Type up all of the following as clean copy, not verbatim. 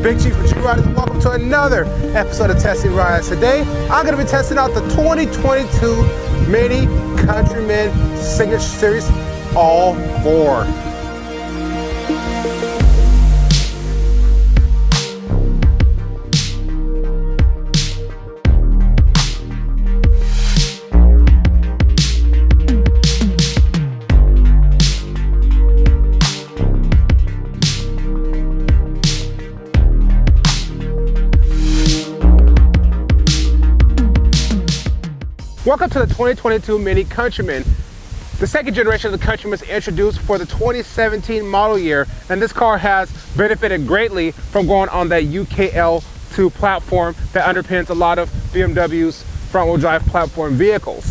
Big Chief with Riders, and welcome to another episode of Testing Rides. Today, I'm going to be testing out the 2022 Mini Countryman Signature Series All4. Welcome to the 2022 Mini Countryman. The second generation of the Countryman was introduced for the 2017 model year, and this car has benefited greatly from going on that UKL2 platform that underpins a lot of BMW's front-wheel drive platform vehicles.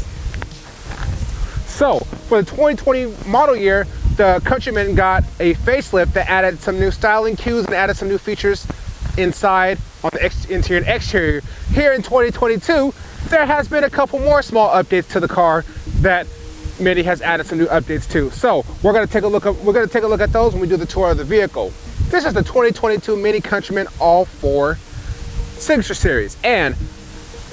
So, for the 2020 model year, the Countryman got a facelift that added some new styling cues and added some new features inside on the interior and exterior. Here in 2022, there has been a couple more small updates to the car that Mini has added some new updates to. So we're going to take a look at those when we do the tour of the vehicle. This is the 2022 Mini Countryman All4 Signature Series, and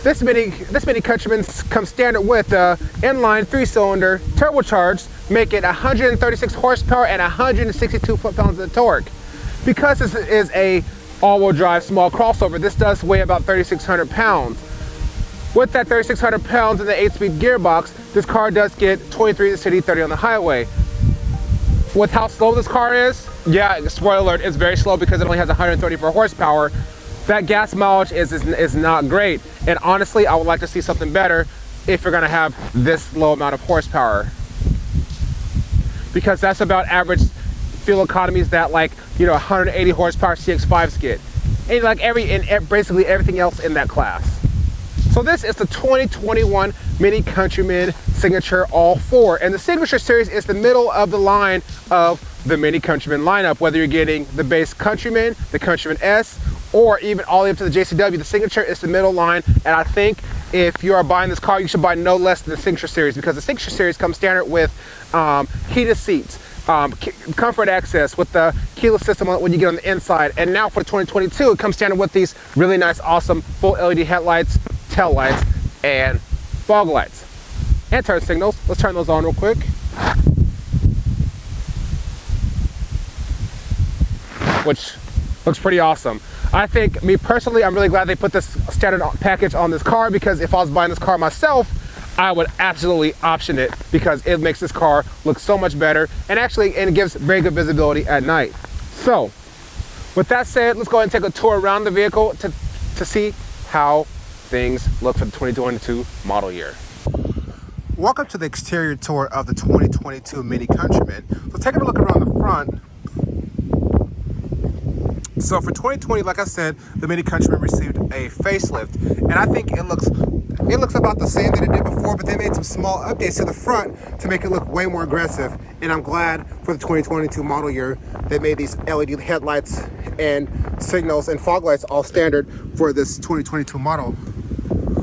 this Mini Countryman comes standard with a inline 3-cylinder turbocharged, making 136 horsepower and 162 foot-pounds of torque. Because this is a all-wheel drive small crossover, this does weigh about 3,600 pounds. With that 3,600 pounds and the 8-speed gearbox, this car does get 23 in the city, 30 on the highway. With how slow this car is, yeah, spoiler alert, it's very slow because it only has 134 horsepower. That gas mileage is not great. And honestly, I would like to see something better if you're gonna have this low amount of horsepower. Because that's about average fuel economies that, like, 180 horsepower CX-5s get. And basically everything else in that class. So this is the 2021 Mini Countryman Signature All4, and the Signature Series is the middle of the line of the Mini Countryman lineup. Whether you're getting the base Countryman, the Countryman S, or even all the way up to the JCW, the Signature is the middle line. And I think if you are buying this car, you should buy no less than the Signature Series, because the Signature Series comes standard with heated seats, comfort access with the keyless system when you get on the inside. And now for the 2022, it comes standard with these really nice, awesome full LED headlights, tail lights, and fog lights, and turn signals. Let's turn those on real quick. Which looks pretty awesome. I think, me personally, I'm really glad they put this standard package on this car, because if I was buying this car myself, I would absolutely option it, because it makes this car look so much better, and it gives very good visibility at night. So, with that said, let's go ahead and take a tour around the vehicle to see how things look for the 2022 model year. Welcome to the exterior tour of the 2022 Mini Countryman. So taking a look around the front. So for 2020, like I said, the Mini Countryman received a facelift, and I think it looks about the same that it did before, but they made some small updates to the front to make it look way more aggressive. And I'm glad for the 2022 model year they made these LED headlights and signals and fog lights all standard for this 2022 model.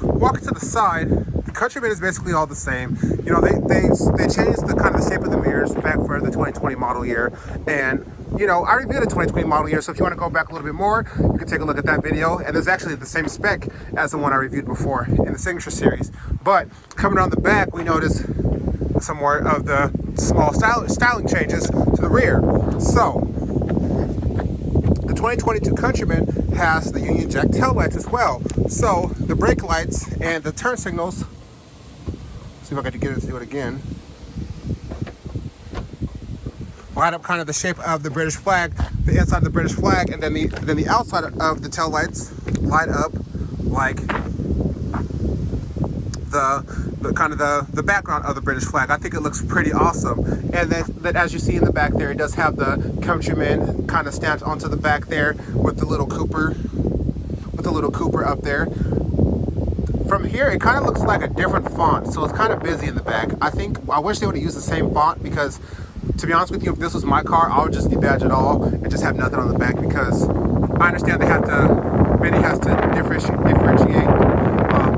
Walking to the side, the Countryman is basically all the same. They changed the kind of the shape of the mirrors back for the 2020 model year, and I reviewed the 2020 model year, so if you want to go back a little bit more, you can take a look at that video. And there's actually the same spec as the one I reviewed before in the Signature Series. But coming around the back, we notice some more of the small styling changes to the rear. So the 2022 Countryman has the Union Jack taillights as well. So the brake lights and the turn signals, see if I can get it to do it again, light up kind of the shape of the British flag, the inside of the British flag, and then the outside of the taillights light up like the background of the British flag. I think it looks pretty awesome. And then as you see in the back there, it does have the Countryman kind of stamped onto the back there with the little Cooper up there. From here, it kind of looks like a different font, so it's kind of busy in the back. I wish they would have used the same font, because to be honest with you, if this was my car, I would just debadge it all and just have nothing on the back, because I understand Mini has to differentiate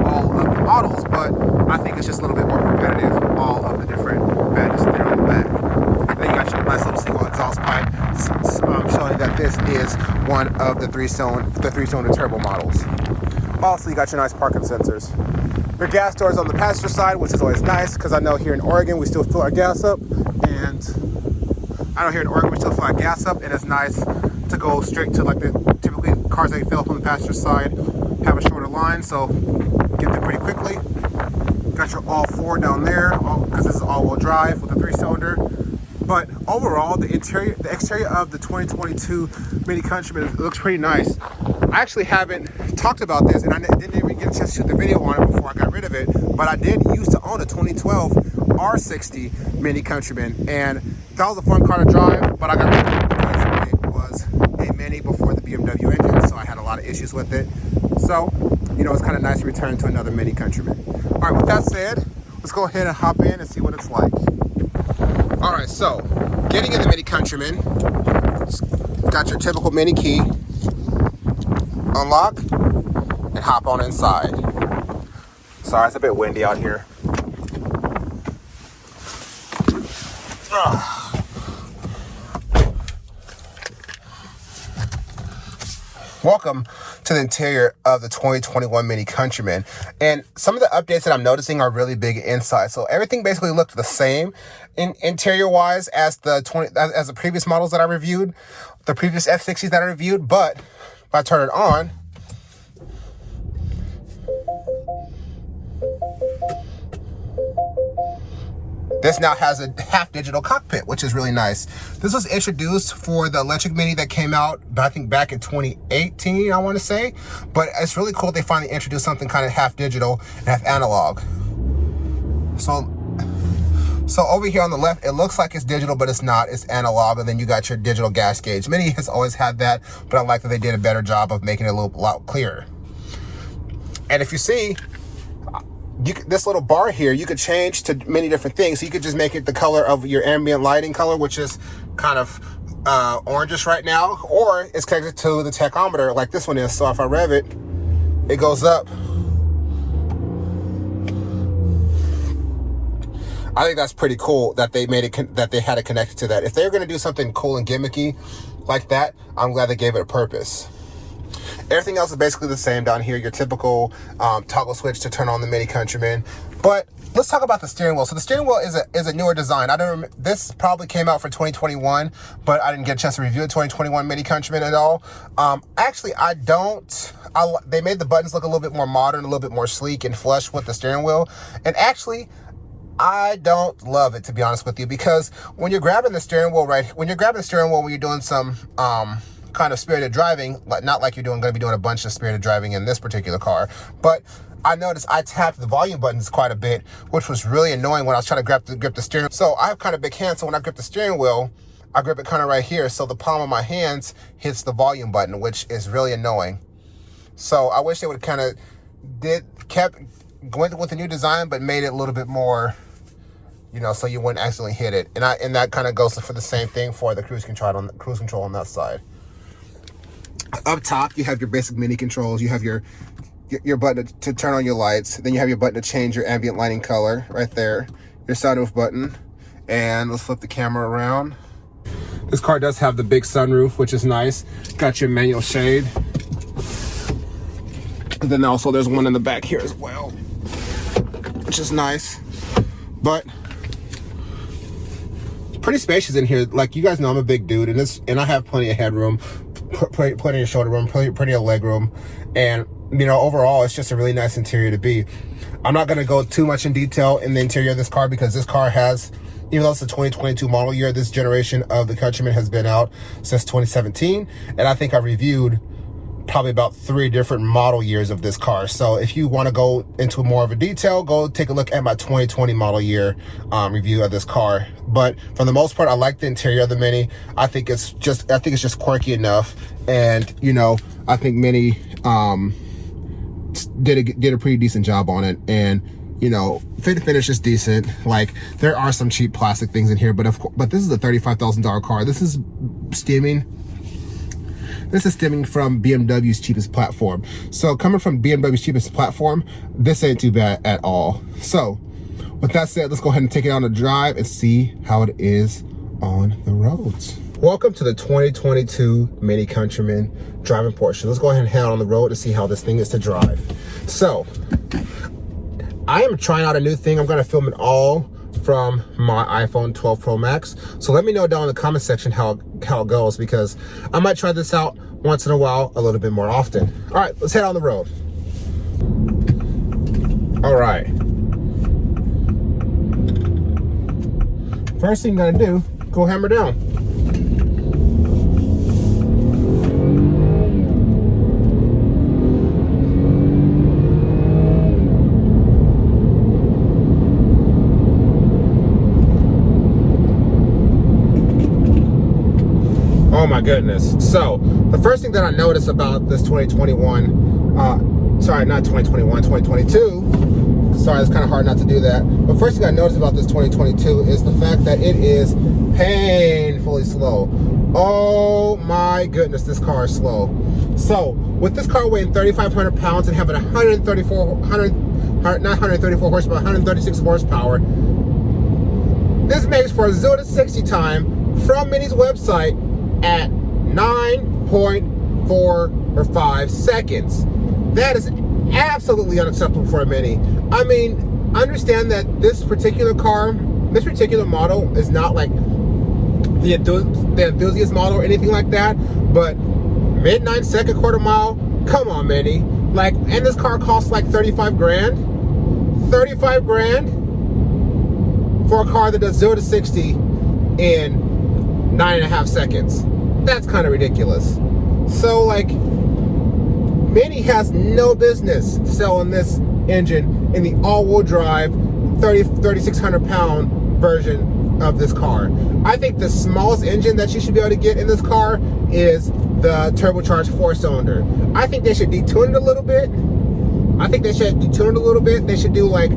all of the models, but I think it's just a little bit more competitive, all of the different badges there on the back. And then you got your nice little single exhaust pipe showing that this is one of the three-cylinder turbo models. Also, you got your nice parking sensors. Your gas doors on the passenger side, which is always nice because I know here in Oregon we still fill our gas up, and it's nice to go straight to, like, the typically cars that you fill up on the passenger side have a shorter line, so get there pretty quickly. Got your all-4 down there because this is all-wheel drive with a three-cylinder. But overall, the exterior of the 2022 Mini Countryman looks pretty nice. I actually haven't talked about this, and I didn't even get a chance to shoot the video on it before I got rid of it, but I did used to own a 2012 R60 Mini Countryman, and that was a fun car to drive, but I got rid of it because it was a Mini before the BMW engine, so I had a lot of issues with it. So, you know, it's kind of nice to return to another Mini Countryman. All right, with that said, let's go ahead and hop in and see what it's like. All right, so getting in the Mini Countryman, got your typical Mini key, unlock, and hop on inside. Sorry, it's a bit windy out here. Welcome to the interior of the 2021 Mini Countryman. And some of the updates that I'm noticing are really big inside. So everything basically looked the same interior wise as the previous models that I reviewed, the previous F60s that I reviewed. But if I turn it on, this now has a half digital cockpit, which is really nice. This was introduced for the electric Mini that came out, I think, back in 2018, I want to say. But it's really cool they finally introduced something kind of half digital and half analog. So over here on the left, it looks like it's digital, but it's not. It's analog, and then you got your digital gas gauge. Mini has always had that, but I like that they did a better job of making it a lot clearer. And if you see, this little bar here, you could change to many different things. So you could just make it the color of your ambient lighting color, which is kind of orangish right now, or it's connected to the tachometer like this one is. So if I rev it, it goes up. I think that's pretty cool that they made it, that they had it connected to that. If they're going to do something cool and gimmicky like that, I'm glad they gave it a purpose. Everything else is basically the same down here. Your typical toggle switch to turn on the Mini Countryman. But let's talk about the steering wheel. So the steering wheel is a newer design. I don't remember, this probably came out for 2021, but I didn't get a chance to review a 2021 Mini Countryman at all. Actually, they made the buttons look a little bit more modern, a little bit more sleek and flush with the steering wheel. And actually, I don't love it, to be honest with you, because when you're grabbing the steering wheel when you're doing some kind of spirited driving, not like you're going to be doing a bunch of spirited driving in this particular car, but I noticed I tapped the volume buttons quite a bit, which was really annoying when I was trying to grip the steering. So I have kind of big hands, so when I grip the steering wheel, I grip it kind of right here, so the palm of my hands hits the volume button, which is really annoying. So I wish they would kind of kept going with the new design, but made it a little bit more, so you wouldn't accidentally hit it. And that kind of goes for the same thing for the cruise control on that side. Up top, you have your basic Mini controls. You have your button to turn on your lights. Then you have your button to change your ambient lighting color right there. Your sunroof button. And let's flip the camera around. This car does have the big sunroof, which is nice. Got your manual shade. And then also there's one in the back here as well, which is nice. But pretty spacious in here. Like, you guys know I'm a big dude, and I have plenty of headroom, plenty of shoulder room, plenty of leg room, and overall it's just a really nice interior to be. I'm not going to go too much in detail in the interior of this car, because this car has, even though it's a 2022 model year, this generation of the Countryman has been out since 2017, and I think I reviewed probably about 3 different model years of this car. So if you want to go into more of a detail, go take a look at my 2020 model year review of this car. But for the most part, I like the interior of the Mini. I think it's just quirky enough, and I think Mini did a pretty decent job on it. And fit to finish is decent. Like, there are some cheap plastic things in here, but this is a $35,000 car. This is stemming from BMW's cheapest platform. So coming from BMW's cheapest platform, this ain't too bad at all. So with that said, let's go ahead and take it on a drive and see how it is on the roads. Welcome to the 2022 Mini Countryman driving portion. Let's go ahead and head on the road to see how this thing is to drive. So, I am trying out a new thing. I'm going to film it all from my iPhone 12 Pro Max. So let me know down in the comment section how it goes, because I might try this out once in a while, a little bit more often. All right, let's head on the road. All right. First thing I'm gonna do, go hammer down. Oh my goodness. So the first thing that I noticed about this 2021, sorry, not 2021, 2022, sorry, it's kind of hard not to do that. But first thing I noticed about this 2022 is the fact that it is painfully slow. Oh my goodness, this car is slow. So with this car weighing 3,500 pounds and having 136 horsepower, this makes for a 0 to 60 time from Mini's website at 9.4 or 5 seconds. That is absolutely unacceptable for a Mini. I mean, understand that this particular car, this particular model is not like the enthusiast model or anything like that, but mid 9 second quarter mile, come on Mini. Like, and this car costs like 35 grand. 35 grand for a car that does 0 to 60 in 9.5 seconds. That's kind of ridiculous. So like, Mini has no business selling this engine in the all-wheel drive 3,600 pound version of this car. I think the smallest engine that you should be able to get in this car is the turbocharged 4-cylinder. I think they should detune it a little bit. They should do like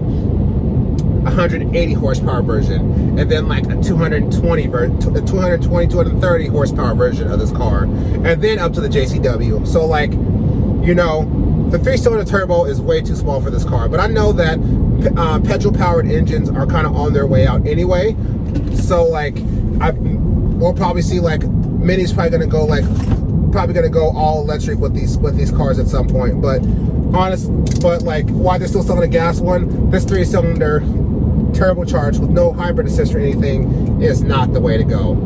180 horsepower version, and then like a 230 horsepower version of this car, and then up to the JCW. So like, you know, the 3-cylinder turbo is way too small for this car, but I know that petrol powered engines are kind of on their way out anyway. So like, we'll probably see like Mini's probably gonna go all electric with these cars at some point. But like, while they're still selling a gas one, this 3-cylinder turbocharged with no hybrid assist or anything is not the way to go.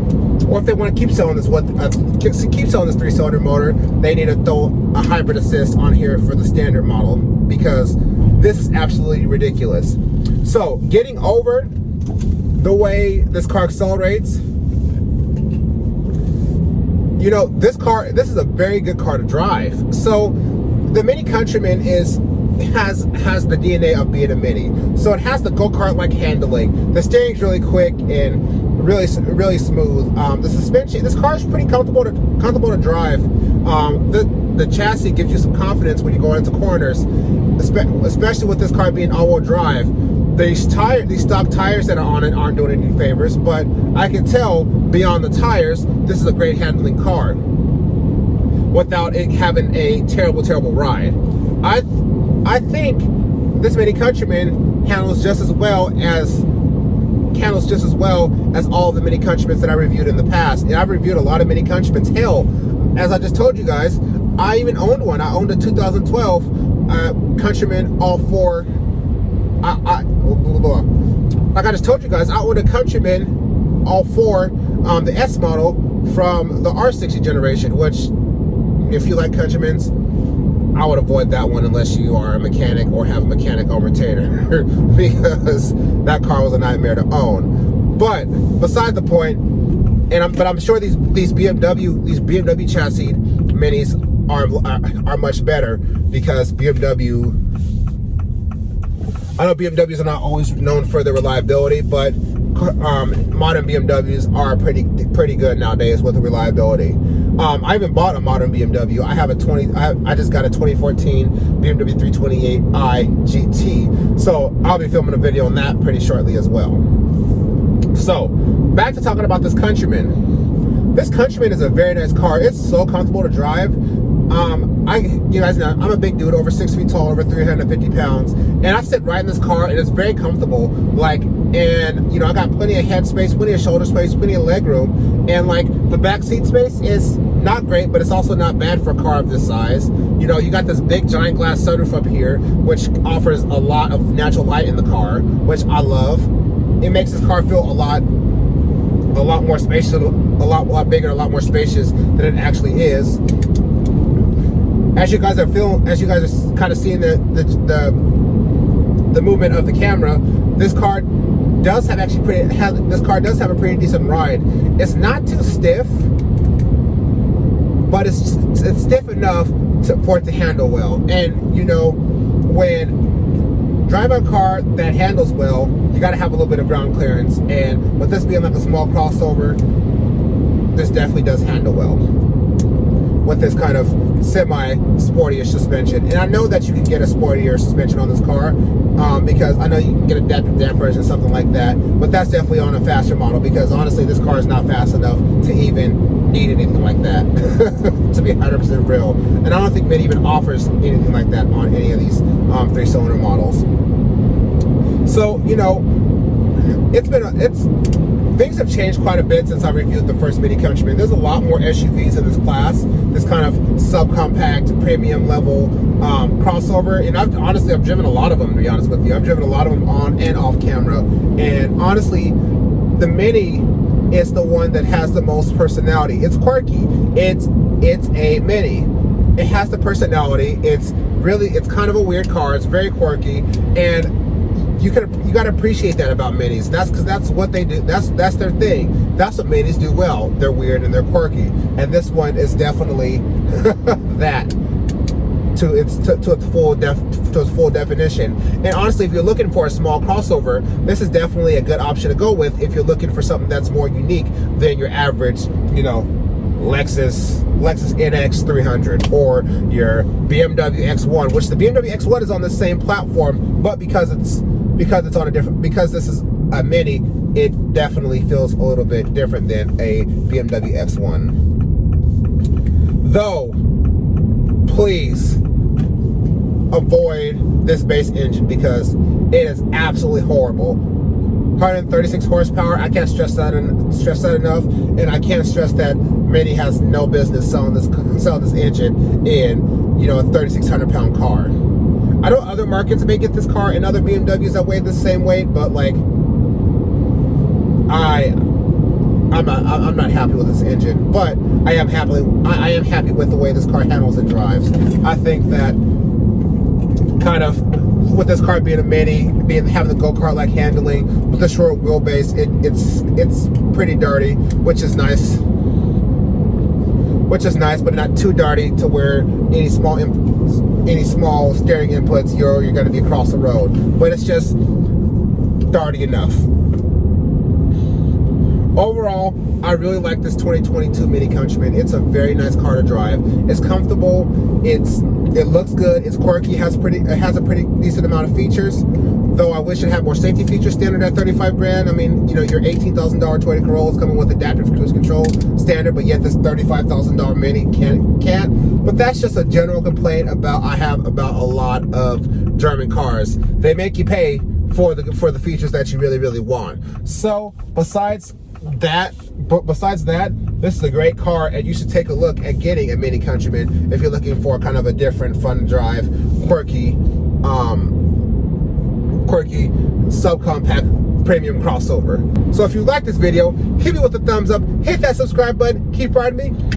Or if they want to keep selling this 3-cylinder motor, they need to throw a hybrid assist on here for the standard model, because this is absolutely ridiculous. So getting over the way this car accelerates, you know, this is a very good car to drive. So the Mini Countryman has the DNA of being a Mini. So it has the go-kart-like handling. The steering's really quick and really smooth. The suspension, this car is pretty comfortable to drive. The chassis gives you some confidence when you go into corners, especially with this car being all-wheel drive. These stock tires that are on it aren't doing any favors, but I can tell beyond the tires, this is a great handling car without it having a terrible ride. I think this Mini Countryman handles just as well as all the Mini Countrymans that I reviewed in the past. And I've reviewed a lot of Mini Countrymans. Hell, as I just told you guys, I even owned one. I owned a 2012 Countryman All4. Like I just told you guys, I owned a Countryman All4, the S model from the R60 generation, which, if you like Countrymans, I would avoid that one unless you are a mechanic or have a mechanic on retainer, because that car was a nightmare to own. But beside the point, but I'm sure these BMW chassis Minis are much better, because I know BMWs are not always known for their reliability, but modern BMWs are pretty good nowadays with the reliability. I even bought a modern BMW. I just got a 2014 BMW 328i GT. So I'll be filming a video on that pretty shortly as well. So back to talking about this Countryman. This Countryman is a very nice car. It's so comfortable to drive. You guys know I'm a big dude, over 6 feet tall, over 350 pounds, and I sit right in this car, and it's very comfortable. Like, and you know, I got plenty of head space, plenty of shoulder space, plenty of leg room, and like the back seat space is not great, but it's also not bad for a car of this size. You know, you got this big giant glass sunroof up here, which offers a lot of natural light in the car, which I love. It makes this car feel a lot more spacious, a lot bigger, a lot more spacious than it actually is. As you guys are kind of seeing the movement of the camera, this car does have a pretty decent ride. It's not too stiff, but it's stiff enough for it to handle well. And you know, when driving a car that handles well, you got to have a little bit of ground clearance. And with this being like a small crossover, this definitely does handle well with this kind of semi-sporty-ish suspension. And I know that you can get a sportier suspension on this car because I know you can get adaptive dampers and something like that, but that's definitely on a faster model, because honestly this car is not fast enough to even need anything like that to be 100% real. And I don't think Mini even offers anything like that on any of these 3-cylinder models. So, you know, things have changed quite a bit since I reviewed the first Mini Countryman. There's a lot more SUVs in this class, this kind of subcompact, premium level crossover. And I've driven a lot of them, to be honest with you. I've driven a lot of them on and off camera. And honestly, the Mini is the one that has the most personality. It's quirky. It's a Mini. It has the personality. It's kind of a weird car. It's very quirky, and you gotta appreciate that about Minis. That's because that's what they do. That's their thing. That's what Minis do well. They're weird and they're quirky, and this one is definitely that to its full definition. And honestly, if you're looking for a small crossover, this is definitely a good option to go with if you're looking for something that's more unique than your average, you know, Lexus NX 300 or your BMW X1, which the BMW X1 is on the same platform, but because this is a Mini, it definitely feels a little bit different than a BMW X1. Though, please avoid this base engine because it is absolutely horrible. 136 horsepower. I can't stress that enough, and I can't stress that Mini has no business selling this engine in, you know, a 3,600 pound car. I know other markets may get this car and other BMWs that weigh the same weight, but like I'm not happy with this engine. But I am happy with the way this car handles and drives. I think that kind of with this car being a Mini, having the go-kart like handling with a short wheelbase, it's pretty dirty, which is nice, but not too dirty to where any small steering inputs you're going to be across the road. But it's just dirty enough. Overall, I really like this 2022 Mini Countryman. It's a very nice car to drive. It's comfortable. It looks good. It's quirky. It has a pretty decent amount of features. Though I wish it had more safety features standard at 35 grand. I mean, you know, your $18,000 Toyota Corolla is coming with adaptive cruise control standard, but yet this $35,000 Mini can't. But that's just a general complaint I have about a lot of German cars. They make you pay for the features that you really, really want. So besides that, this is a great car, and you should take a look at getting a Mini Countryman if you're looking for kind of a different, fun to drive, quirky subcompact premium crossover. So if you like this video, hit me with a thumbs up, hit that subscribe button, keep riding me.